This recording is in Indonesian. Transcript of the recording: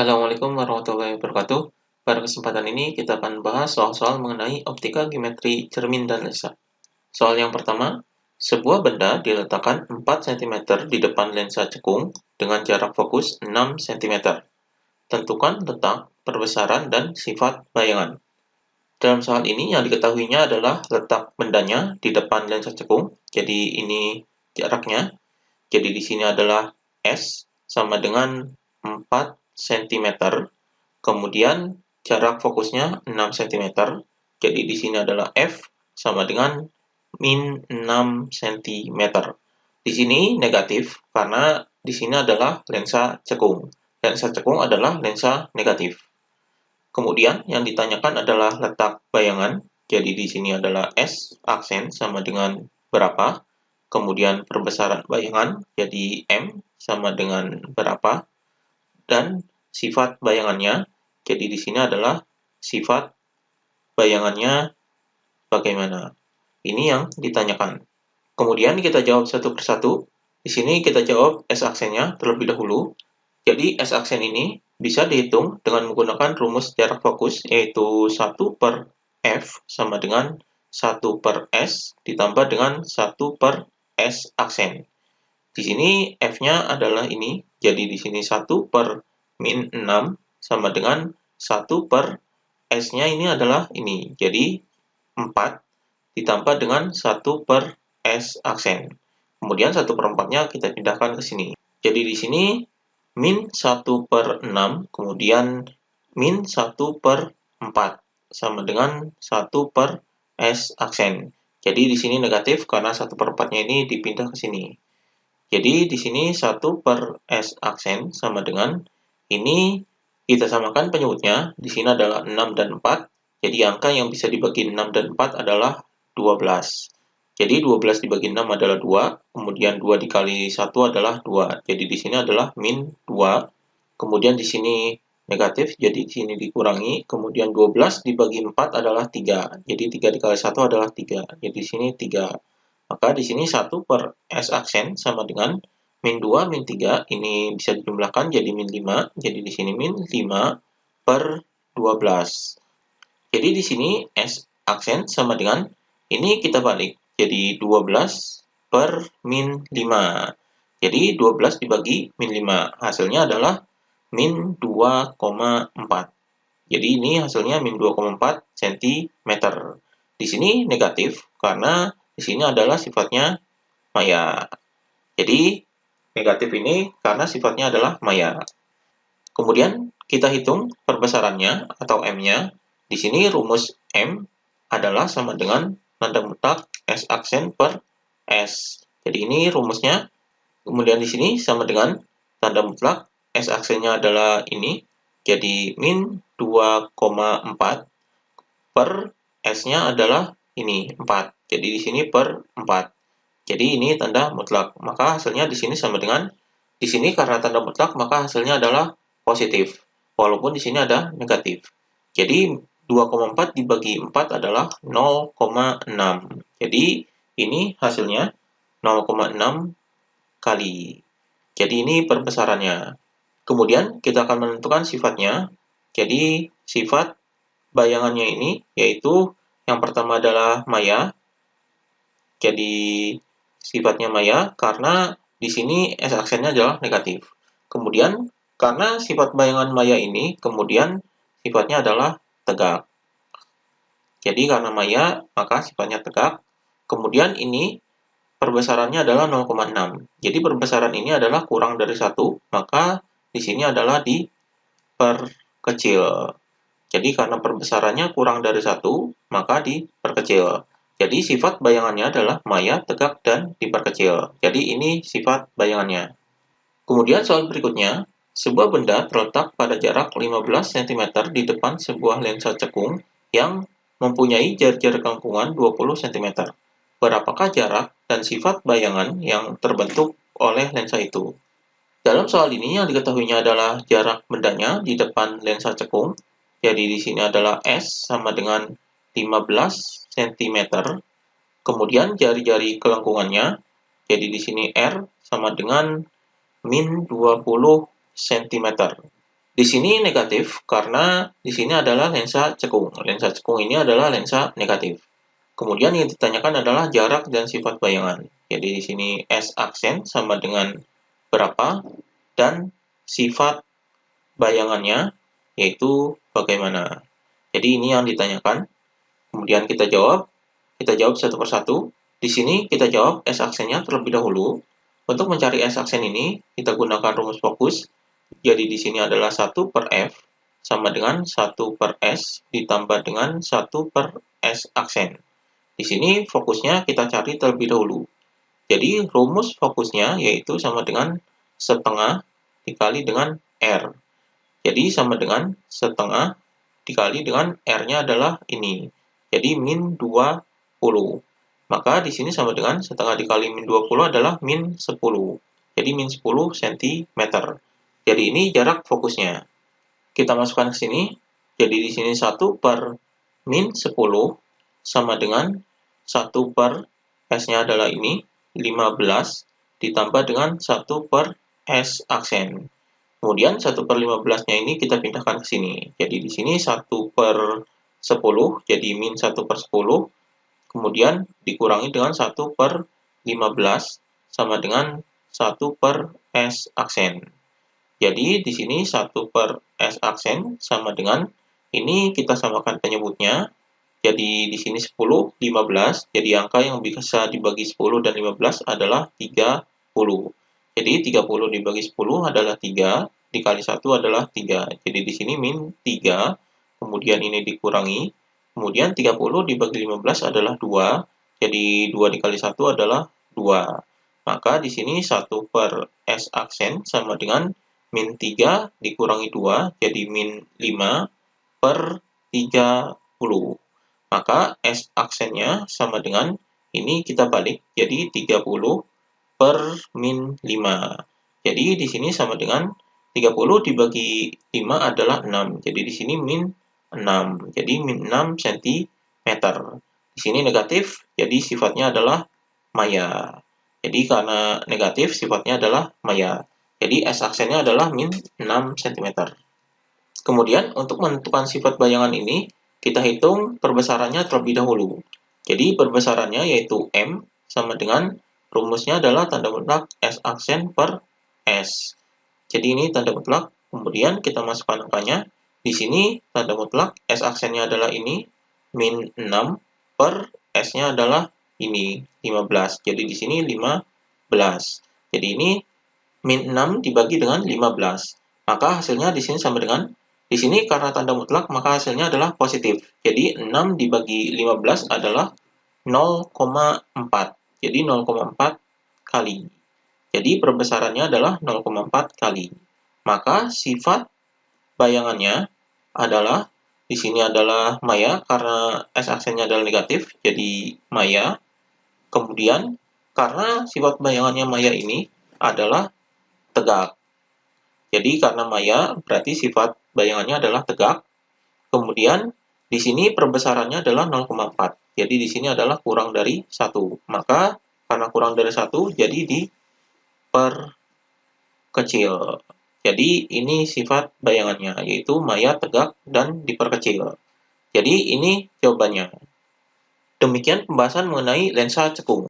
Assalamualaikum warahmatullahi wabarakatuh. Pada kesempatan ini kita akan bahas soal-soal mengenai optika geometri cermin dan lensa. Soal yang pertama, sebuah benda diletakkan 4 cm di depan lensa cekung dengan jarak fokus 6 cm. Tentukan letak, perbesaran, dan sifat bayangan. Dalam soal ini yang diketahuinya adalah letak bendanya di depan lensa cekung. Jadi ini jaraknya. Jadi di sini adalah S sama dengan 4 cm. Kemudian jarak fokusnya 6 cm. Jadi di sini adalah F sama dengan min 6 cm. Di sini negatif karena di sini adalah lensa cekung. Lensa cekung adalah lensa negatif. Kemudian yang ditanyakan adalah letak bayangan. Jadi di sini adalah S aksen sama dengan berapa. Kemudian perbesaran bayangan jadi M sama dengan berapa. Dan sifat bayangannya, jadi di sini adalah sifat bayangannya bagaimana. Ini yang ditanyakan. Kemudian kita jawab satu persatu. Di sini kita jawab S aksennya terlebih dahulu. Jadi S aksen ini bisa dihitung dengan menggunakan rumus jarak fokus, yaitu 1 per F sama dengan 1 per S ditambah dengan 1 per S aksen. Di sini F-nya adalah ini, jadi di sini 1 per min 6 sama dengan 1 per S-nya ini adalah ini, jadi 4 ditambah dengan 1 per S aksen. Kemudian 1 per 4-nya kita pindahkan ke sini. Jadi di sini min 1 per 6, kemudian min 1 per 4 sama dengan 1 per S aksen. Jadi di sini negatif karena 1 per 4-nya ini dipindah ke sini. Jadi di sini 1 per S aksen sama dengan ini kita samakan penyebutnya. Di sini adalah 6 dan 4. Jadi angka yang bisa dibagi 6 dan 4 adalah 12. Jadi 12 dibagi 6 adalah 2. Kemudian 2 dikali 1 adalah 2. Jadi di sini adalah min 2. Kemudian di sini negatif, jadi di sini dikurangi. Kemudian 12 dibagi 4 adalah 3. Jadi 3 dikali 1 adalah 3. Jadi di sini 3. Maka di sini 1 per S aksen sama dengan min 2, min 3. Ini bisa dijumlahkan jadi min 5. Jadi di sini min 5 per 12. Jadi di sini S aksen sama dengan ini kita balik. Jadi 12 per min 5. Jadi 12 dibagi min 5. Hasilnya adalah min 2,4. Jadi ini hasilnya min 2,4 cm. Di sini negatif karena di sini adalah sifatnya maya. Jadi negatif ini karena sifatnya adalah maya. Kemudian kita hitung perbesarannya atau M-nya. Di sini rumus M adalah sama dengan tanda mutlak S aksen per S. Jadi ini rumusnya. Kemudian di sini sama dengan tanda mutlak S aksennya adalah ini. Jadi min 2,4 per S-nya adalah ini 4. Jadi di sini per 4. Jadi ini tanda mutlak. Maka hasilnya di sini sama dengan di sini karena tanda mutlak maka hasilnya adalah positif. Walaupun di sini ada negatif. Jadi 2,4 dibagi 4 adalah 0,6. Jadi ini hasilnya 0,6 kali. Jadi ini perbesarannya. Kemudian kita akan menentukan sifatnya. Jadi sifat bayangannya ini yaitu yang pertama adalah maya. Jadi sifatnya maya karena di sini S aksennya adalah negatif. Kemudian karena sifat bayangan maya ini kemudian sifatnya adalah tegak. Jadi karena maya maka sifatnya tegak. Kemudian ini perbesarannya adalah 0,6. Jadi perbesaran ini adalah kurang dari 1, maka di sini adalah diperkecil. Jadi karena perbesarannya kurang dari 1, maka diperkecil. Jadi sifat bayangannya adalah maya, tegak, dan diperkecil. Jadi ini sifat bayangannya. Kemudian soal berikutnya, sebuah benda terletak pada jarak 15 cm di depan sebuah lensa cekung yang mempunyai jarak lengkungan 20 cm. Berapakah jarak dan sifat bayangan yang terbentuk oleh lensa itu? Dalam soal ini yang diketahuinya adalah jarak bendanya di depan lensa cekung. Jadi di sini adalah S sama dengan 15 cm. Kemudian jari-jari kelengkungannya. Jadi di sini R sama dengan min 20 cm. Di sini negatif karena di sini adalah lensa cekung. Lensa cekung ini adalah lensa negatif. Kemudian yang ditanyakan adalah jarak dan sifat bayangan. Jadi di sini S aksen sama dengan berapa dan sifat bayangannya yaitu bagaimana. Jadi ini yang ditanyakan. Kemudian kita jawab satu persatu. Di sini kita jawab S aksennya terlebih dahulu. Untuk mencari S aksen ini, kita gunakan rumus fokus. Jadi di sini adalah 1 per F sama dengan 1 per S ditambah dengan 1 per S aksen. Di sini fokusnya kita cari terlebih dahulu. Jadi rumus fokusnya yaitu sama dengan setengah dikali dengan R. Jadi sama dengan setengah dikali dengan R-nya adalah ini. Jadi min 20. Maka di sini sama dengan setengah dikali min 20 adalah min 10. Jadi min 10 cm. Jadi ini jarak fokusnya. Kita masukkan ke sini. Jadi di sini 1 per min 10 sama dengan 1 per S-nya adalah ini, 15, ditambah dengan 1 per S aksen. Kemudian 1 per 15-nya ini kita pindahkan ke sini. Jadi di sini 1 per 10, jadi min 1 per 10. Kemudian dikurangi dengan 1 per 15, sama dengan 1 per S aksen. Jadi di sini 1 per S aksen sama dengan, ini kita samakan penyebutnya. Jadi di sini 10, 15. Jadi angka yang bisa dibagi 10 dan 15 adalah 30. Jadi 30 dibagi 10 adalah 3, dikali 1 adalah 3. Jadi di sini min 3, kemudian ini dikurangi, kemudian 30 dibagi 15 adalah 2, jadi 2 dikali 1 adalah 2. Maka di sini 1 per S aksen sama dengan min 3 dikurangi 2, jadi min 5 per 30. Maka S aksennya sama dengan, ini kita balik, jadi 30 per min 5. Jadi di sini sama dengan 30 dibagi 5 adalah 6. Jadi di sini min 6. Jadi min 6 cm. Di sini negatif, jadi sifatnya adalah maya. Jadi karena negatif, sifatnya adalah maya. Jadi S aksennya adalah min 6 cm. Kemudian untuk menentukan sifat bayangan ini, kita hitung perbesarannya terlebih dahulu. Jadi perbesarannya yaitu M sama dengan rumusnya adalah tanda mutlak S aksen per S. Jadi ini tanda mutlak, kemudian kita masukkan angkanya. Di sini tanda mutlak S aksennya adalah ini, min 6 per S-nya adalah ini, 15. Jadi di sini 15. Jadi ini min 6 dibagi dengan 15. Maka hasilnya di sini sama dengan, di sini karena tanda mutlak maka hasilnya adalah positif. Jadi 6 dibagi 15 adalah 0,4. Jadi 0,4 kali. Jadi perbesarannya adalah 0,4 kali. Maka sifat bayangannya adalah, di sini adalah maya karena S aksennya adalah negatif, jadi maya. Kemudian karena sifat bayangannya maya ini adalah tegak. Jadi karena maya berarti sifat bayangannya adalah tegak. Kemudian di sini perbesarannya adalah 0,4. Jadi di sini adalah kurang dari 1. Maka karena kurang dari 1 jadi diperkecil. Jadi ini sifat bayangannya yaitu maya tegak dan diperkecil. Jadi ini jawabannya. Demikian pembahasan mengenai lensa cekung.